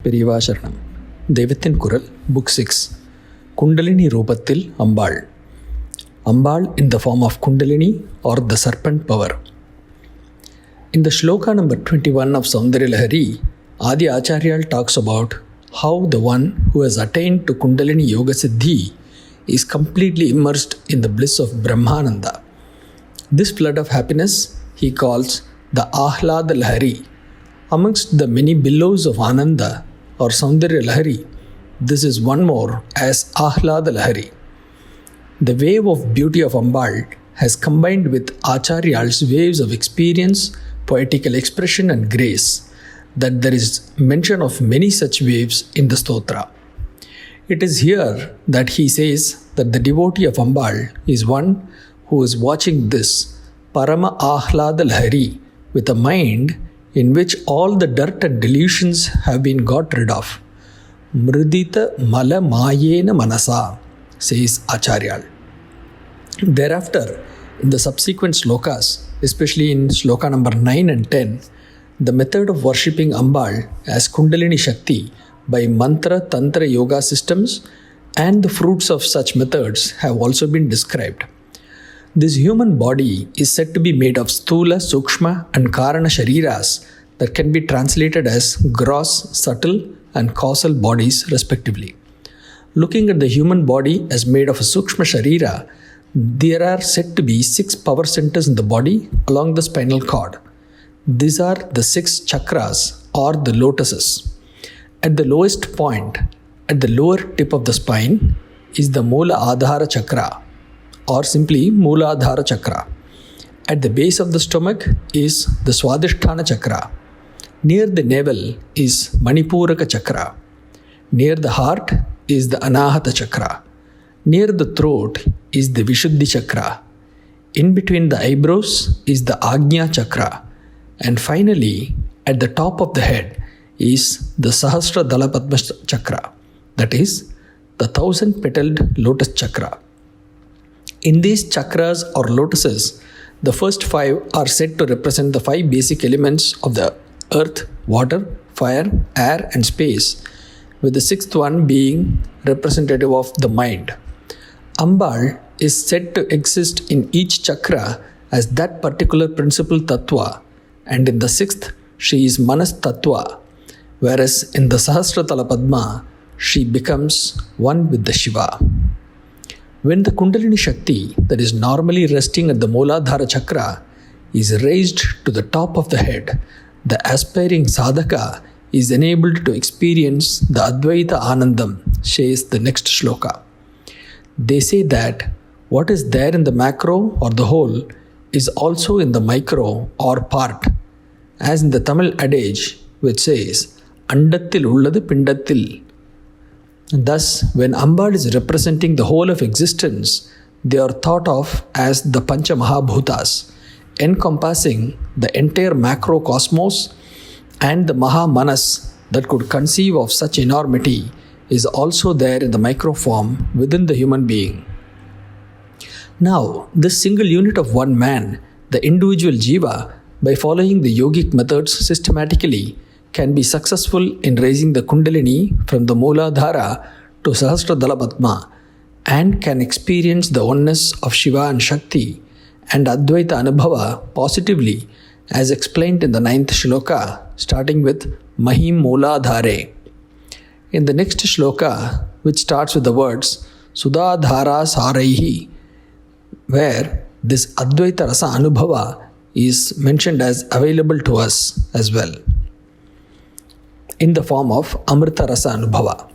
Periva Sharanam. Deivathin Kural, Book 6. Kundalini Rupathil Ambaal. Ambal in the form of Kundalini or the Serpent power. In the shloka number 21 of Saundarya Lahari, Adi Acharya talks about how the one who has attained to Kundalini Yoga Siddhi is completely immersed in the bliss of Brahmananda. This flood of happiness he calls the Ahlada Lahari. Amongst the many billows of Ananda or Saundarya Lahari, this is one more as Ahlada Lahari. The wave of beauty of Ambal has combined with Acharyal's waves of experience, poetical expression and grace, that there is mention of many such waves in the Stotra. It is here that he says that the devotee of Ambal is one who is watching this Parama Ahlada Lahari with a mind in which all the dirt and delusions have been got rid of. Mridita Mala Mayena Manasa, says Acharyal. Thereafter, in the subsequent slokas, especially in sloka number 9 and 10, the method of worshipping Ambal as Kundalini Shakti by mantra tantra yoga systems and the fruits of such methods have also been described. This human body is said to be made of Sthula, Sukshma and Karana Shariras that can be translated as gross, subtle and causal bodies respectively. Looking at the human body as made of a Sukshma Sharira, there are said to be 6 power centers in the body along the spinal cord. These are the 6 chakras or the lotuses. At the lowest point, at the lower tip of the spine, is the Mula Adhara Chakra or simply Mooladhara Chakra. At the base of the stomach is the Swadhisthana Chakra. Near the navel is Manipuraka Chakra. Near the heart is the Anahata Chakra. Near the throat is the Vishuddhi Chakra. In between the eyebrows is the Agnya Chakra. And finally, at the top of the head is the Sahasra Dala Padma Chakra, that is, the 1000-petaled lotus chakra. In these chakras or lotuses, the first 5 are said to represent the 5 basic elements of the earth, water, fire, air and space, with the 6th one being representative of the mind. Ambal is said to exist in each chakra as that particular principal tattva, and in the 6th she is Manas Tattva, whereas in the Sahasratala Padma she becomes one with the Shiva. When the Kundalini Shakti that is normally resting at the Mooladhara Chakra is raised to the top of the head, the aspiring sadhaka is enabled to experience the Advaita Anandam, says the next shloka. They say that what is there in the macro or the whole is also in the micro or part, as in the Tamil adage which says, Andathil ulladu pindathil. Thus, when Ambal is representing the whole of existence, they are thought of as the Pancha Mahabhutas, encompassing the entire macrocosmos, and the Mahamanas that could conceive of such enormity is also there in the micro form within the human being. Now, this single unit of one man, the individual jiva, by following the yogic methods systematically, can be successful in raising the Kundalini from the Mooladhara to Sahasradala Padma and can experience the oneness of Shiva and Shakti and Advaita Anubhava positively, as explained in the 9th shloka, starting with Mahim Mooladhare. In the next shloka, which starts with the words Sudadhara Saraihi, where this Advaita Rasa Anubhava is mentioned as available to us as well, in the form of Amrita Rasa Anubhava.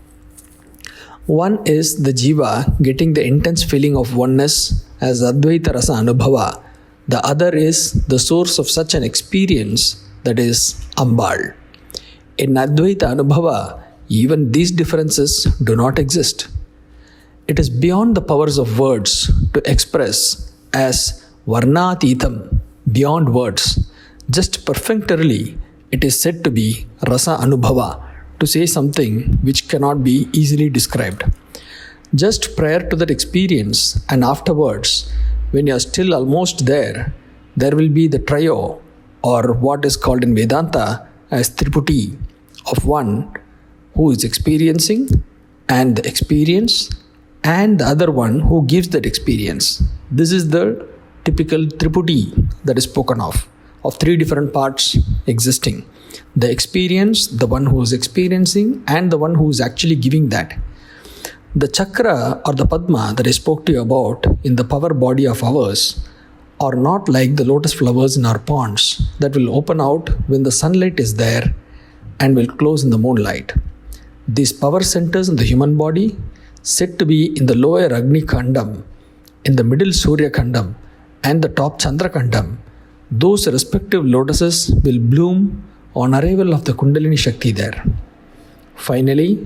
One is the jiva getting the intense feeling of oneness as Advaita Rasa Anubhava. The other is the source of such an experience, that is Ambal. In Advaita Anubhava, even these differences do not exist. It is beyond the powers of words to express as Varnatitam, beyond words. Just perfunctorily, it is said to be Rasa Anubhava, to say something which cannot be easily described. Just prior to that experience and afterwards, when you are still almost there, there will be the trio, or what is called in Vedanta as Triputi, of 1, who is experiencing and the experience, and the other one who gives that experience. This is the typical Triputi that is spoken of three different parts existing. The experience, the one who is experiencing, and the one who is actually giving that. The chakra or the Padma that I spoke to you about in the power body of ours are not like the lotus flowers in our ponds that will open out when the sunlight is there and will close in the moonlight. These power centers in the human body, said to be in the lower Agni Khandam, in the middle Surya Khandam, and the top Chandra Khandam, those respective lotuses will bloom on arrival of the Kundalini Shakti there. Finally,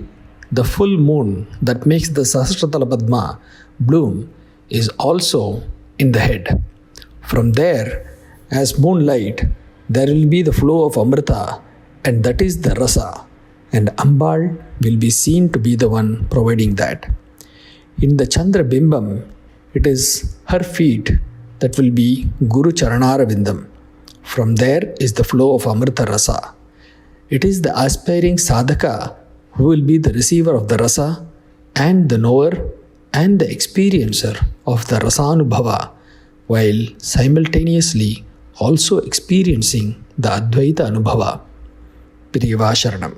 the full moon that makes the Sahasratala Padma bloom is also in the head. From there, as moonlight, there will be the flow of Amrita, and that is the Rasa, and Ambal will be seen to be the one providing that. In the Chandra Bimbam, it is her feet that will be Guru Charanara Vindam. From there is the flow of Amrita Rasa. It is the aspiring sadhaka who will be the receiver of the rasa and the knower and the experiencer of the rasanubhava, while simultaneously also experiencing the Advaita Anubhava. Periyava Sharanam.